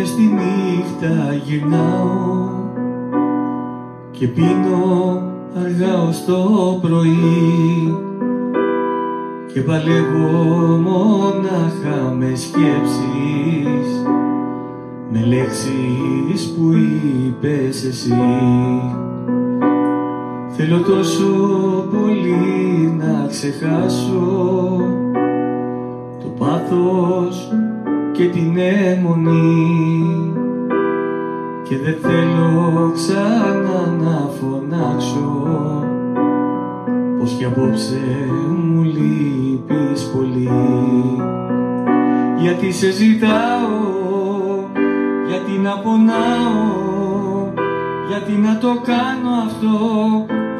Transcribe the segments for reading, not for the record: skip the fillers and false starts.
μες στη νύχτα γυρνάω και πίνω αργά ως το πρωί και παλεύω μονάχα με σκέψεις, με λέξεις που είπες εσύ. Θέλω τόσο πολύ να ξεχάσω το πάθος και την αιμονή και δεν θέλω ξανά να φωνάξω πως κι απόψε μου λείπεις πολύ. Γιατί σε ζητάω, γιατί να πονάω, γιατί να το κάνω αυτό,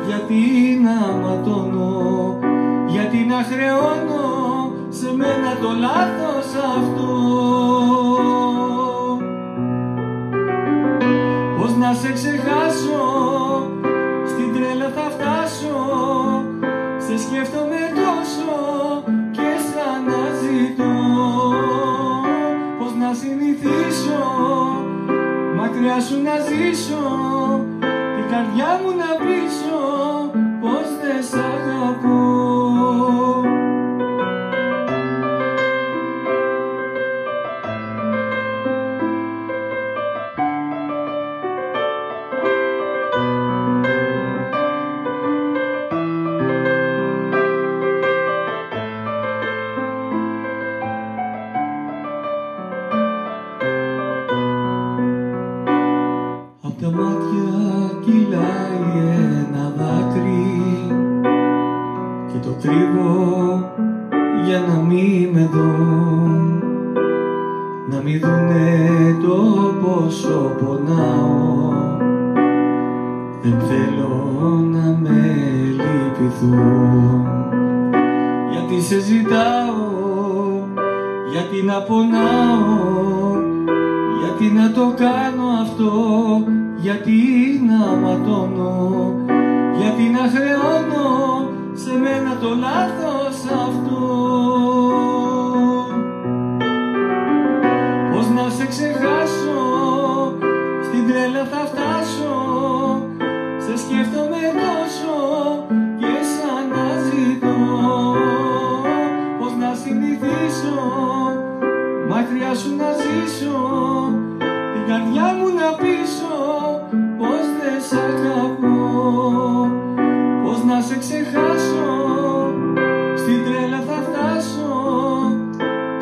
γιατί να ματώνω, γιατί να χρεώνω σε μένα το λάθος αυτό. Πώς να σε ξεχάσω, στην τρέλα θα φτάσω, σε σκέφτομαι τόσο και σ' αναζητώ. Πώς να συνηθίσω, μακριά σου να ζήσω, την καρδιά μου να πείσω πως δεν σ' αγαπώ. Απ' τα μάτια κυλάει ένα δάκρυ και το κρύβω για να μη με δουν, να μη δουνε το πόσο πονάω. Δεν θέλω να με λυπηθούν, γιατί σε ζητάω, γιατί να πονάω, γιατί να το κάνω αυτό, γιατί να ματώνω, γιατί να χρεώνω σε μένα το λάθος αυτό. Πώς να σε ξεχάσω, στην τρέλα θα φτάσω, σε σκέφτομαι τόσο και σ' αναζητώ. Πώς να συνηθίσω, μακριά σου να ζήσω, την καρδιά μου να πείσω πως δεν σ' αγαπώ. Πώς να σε ξεχάσω, στην τρέλα θα φτάσω,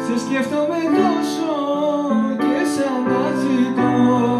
σε σκέφτομαι τόσο και σ' αναζητώ.